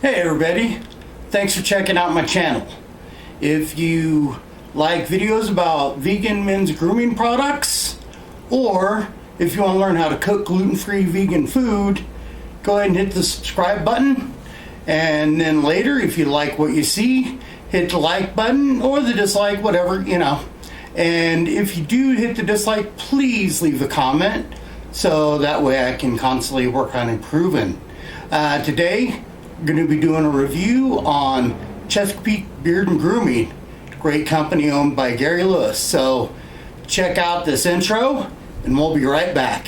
Hey everybody, thanks for checking out my channel. If you like videos about vegan men's grooming products, or if you want to learn how to cook gluten-free vegan food, go ahead and hit the subscribe button. And then later, if you like what you see, hit the like button or the dislike, whatever, you know. And if you do hit the dislike, please leave a comment so that way I can constantly work on improving. Today, we're going to be doing a review on Chesapeake Beard and Grooming, a great company owned by Gary Lewis. So check out this intro and we'll be right back.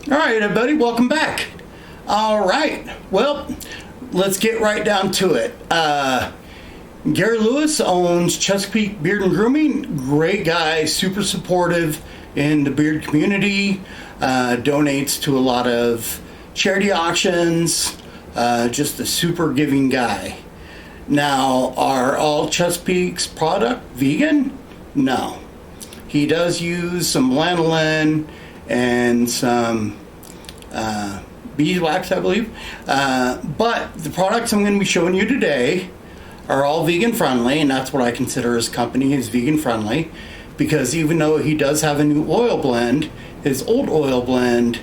Alright everybody, welcome back. Alright, well, let's get right down to it. Gary Lewis owns Chesapeake Beard and Grooming. Great guy, super supportive in the beard community, donates to a lot of charity auctions, just a super giving guy. Now, are all Chesapeake's product vegan? No. He does use some lanolin and some beeswax, I believe. But the products I'm going to be showing you today are all vegan friendly, and that's what I consider his company is vegan friendly, because even though he does have a new oil blend, his old oil blend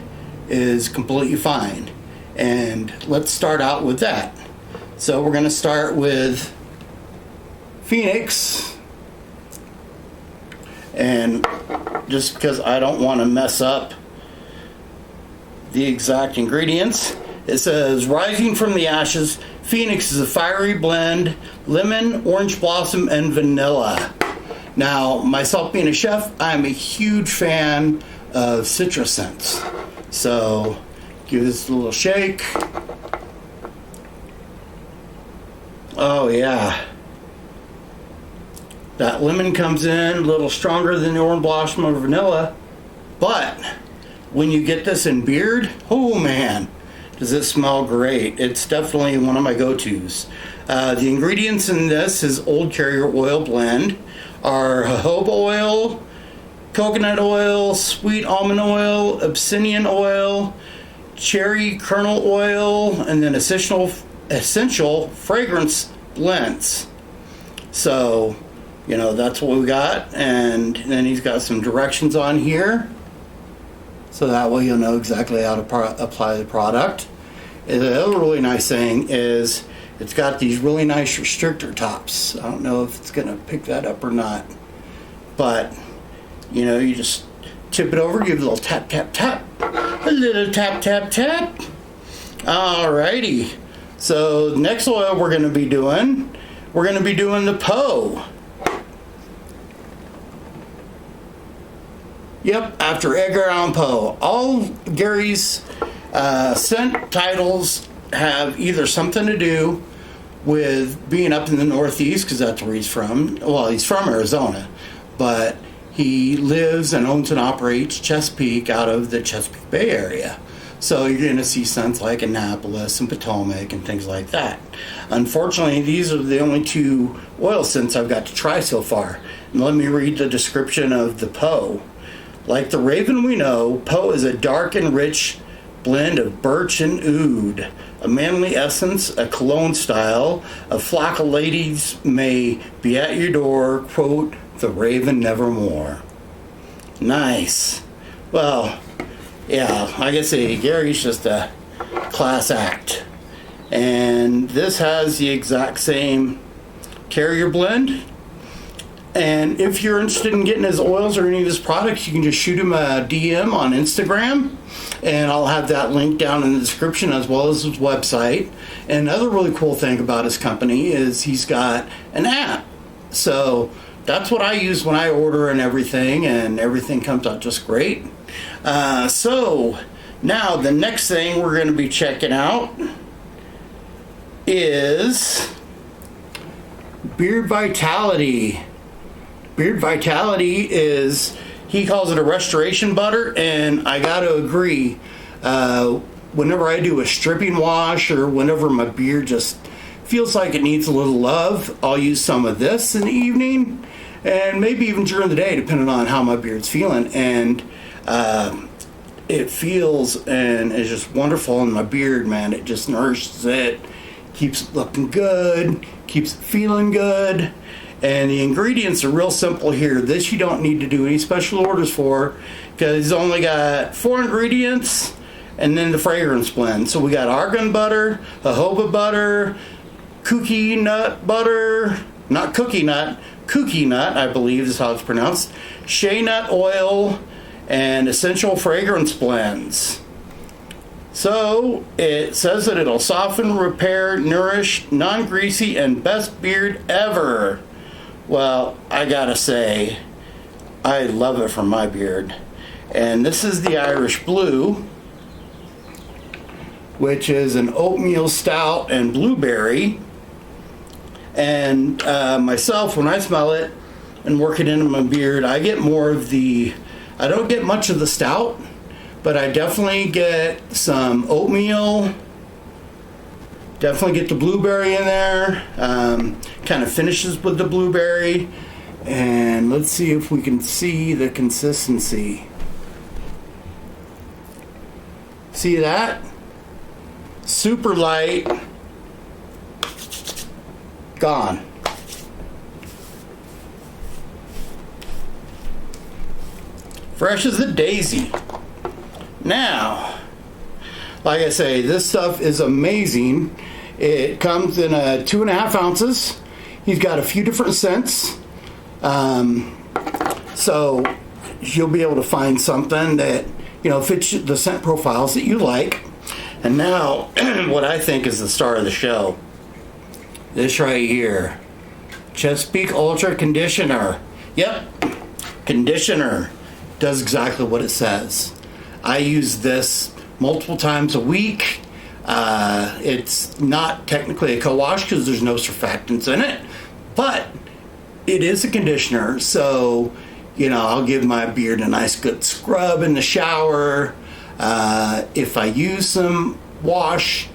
is completely fine. And let's start out with that. So we're going to start with Fenix. And just because I don't want to mess up the exact ingredients, it says rising from the ashes, Fenix is a fiery blend, lemon, orange blossom, and vanilla. Now, myself being a chef, I'm a huge fan of citrus scents. So, give this a little shake. Oh yeah. That lemon comes in a little stronger than the orange blossom or vanilla, but when you get this in beard, oh man, does it smell great. It's definitely one of my go-tos. The ingredients in this, his old carrier oil blend, are jojoba oil, coconut oil, sweet almond oil, abyssinian oil, cherry kernel oil, and then essential fragrance blends. So, you know, that's what we got. And then he's got some directions on here, so that way you'll know exactly how to apply the product. And the other really nice thing is it's got these really nice restrictor tops. I don't know if it's going to pick that up or not, but you know, you just tip it over, give it a little tap, tap, tap, a little tap, tap, tap. Alrighty. So the next oil we're going to be doing the Poe. Yep, after Edgar Allan Poe. All Gary's scent titles have either something to do with being up in the Northeast, because that's where he's from. Well, he's from Arizona, but he lives and owns and operates Chesapeake out of the Chesapeake Bay area. So you're going to see scents like Annapolis and Potomac and things like that. Unfortunately, these are the only two oil scents I've got to try so far. And let me read the description of the Poe. Like the raven we know, Poe is a dark and rich blend of birch and oud, a manly essence, a cologne style. A flock of ladies may be at your door, quote, the raven nevermore. Nice. Well, yeah, like I say, Gary's just a class act. And this has the exact same carrier blend. And if you're interested in getting his oils or any of his products, you can just shoot him a DM on Instagram, and I'll have that link down in the description as well as his website. And another really cool thing about his company is he's got an app. So that's what I use when I order and everything comes out just great. So now the next thing we're going to be checking out is Beard Vitality. Beard Vitality is, he calls it a restoration butter, and I got to agree, whenever I do a stripping wash or whenever my beard just feels like it needs a little love, I'll use some of this in the evening and maybe even during the day, depending on how my beard's feeling. And it feels and is just wonderful in my beard, man. It just nourishes it, keeps it looking good, keeps it feeling good. And the ingredients are real simple here. This you don't need to do any special orders for, because it's only got 4 ingredients and then the fragrance blend. So we got argan butter, jojoba butter, cookie nut butter, not cookie nut, kooky nut, I believe is how it's pronounced, shea nut oil, and essential fragrance blends. So it says that it'll soften, repair, nourish, non-greasy, and best beard ever. Well, I gotta say, I love it for my beard. And this is the Irish Blue, which is an oatmeal stout and blueberry. And myself, when I smell it and work it into my beard, I get more of the, I don't get much of the stout, but I definitely get some oatmeal, definitely get the blueberry in there, kind of finishes with the blueberry. And let's see if we can see the consistency. See that? Super light. Gone. Fresh as a daisy. Now, like I say, this stuff is amazing. It comes in 2.5 ounces. He's got a few different scents. So you'll be able to find something that, fits the scent profiles that you like. And now, what I think is the star of the show. This right here. Chesapeake Ultra Conditioner. Yep. Conditioner. Does exactly what it says. I use this multiple times a week. It's not technically a co-wash because there's no surfactants in it. But it is a conditioner. So, I'll give my beard a nice good scrub in the shower. If I use some wash,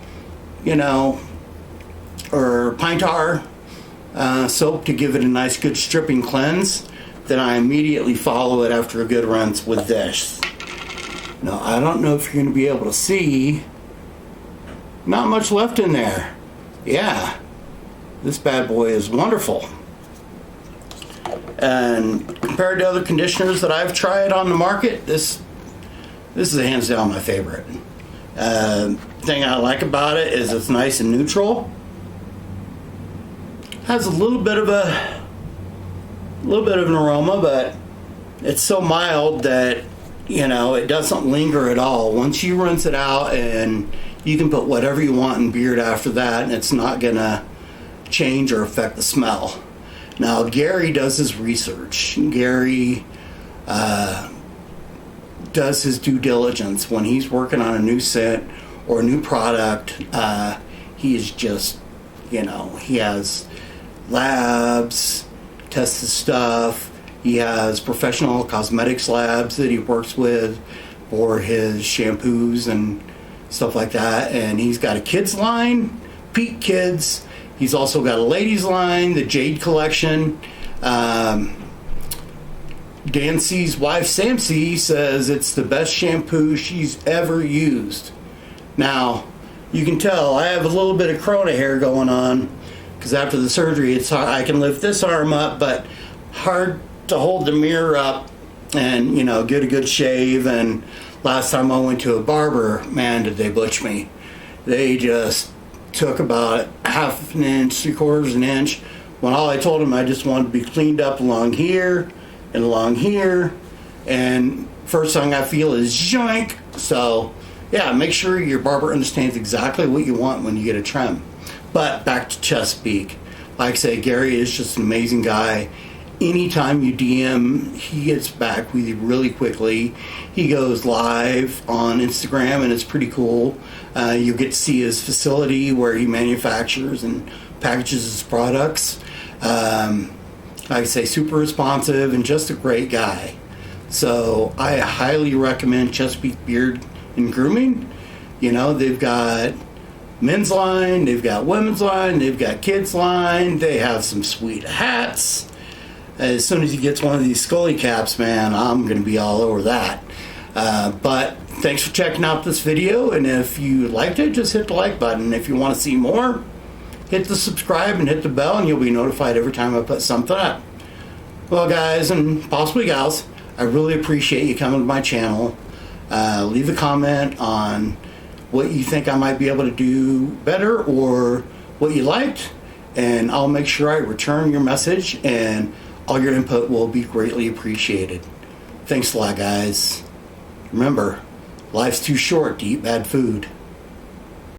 or pine tar soap to give it a nice good stripping cleanse, then I immediately follow it after a good rinse with this. Now, I don't know if you're going to be able to see, not much left in there. Yeah, this bad boy is wonderful. And compared to other conditioners that I've tried on the market, this is hands down my favorite. Thing I like about it is it's nice and neutral. Has a little bit of an aroma, but it's so mild that it doesn't linger at all. Once you rinse it out, and you can put whatever you want in beard after that, and it's not gonna change or affect the smell. Now, Gary does his research. Gary does his due diligence when he's working on a new scent or a new product. He is just, he has labs, tests his stuff. He has professional cosmetics labs that he works with for his shampoos and stuff like that. And he's got a kids line, Peak Kids. He's also got a ladies line, the Jade Collection. Dancy's wife, Samcy, says it's the best shampoo she's ever used. Now, you can tell I have a little bit of corona hair going on, because after the surgery, it's hard. I can lift this arm up, but hard to hold the mirror up and, get a good shave. And last time I went to a barber, man, did they butch me. They just took about 1/2 an inch, 3/4 an inch, when all I told them I just wanted to be cleaned up along here and along here. And first thing I feel is joink. So, yeah, make sure your barber understands exactly what you want when you get a trim. But back to Chesapeake. Like I say, Gary is just an amazing guy. Anytime you DM, he gets back with you really quickly. He goes live on Instagram, and it's pretty cool. You get to see his facility where he manufactures and packages his products. Like I say, super responsive and just a great guy. So I highly recommend Chesapeake Beard and Grooming. You know, they've got men's line, they've got women's line, they've got kids line, they have some sweet hats. As soon as he gets one of these Scully caps, man, I'm going to be all over that. But thanks for checking out this video, and if you liked it, just hit the like button. If you want to see more, hit the subscribe and hit the bell, and you'll be notified every time I put something up. Well, guys, and possibly gals, I really appreciate you coming to my channel. Leave a comment on what you think I might be able to do better or what you liked, and I'll make sure I return your message, and all your input will be greatly appreciated. Thanks a lot, guys. Remember, life's too short to eat bad food.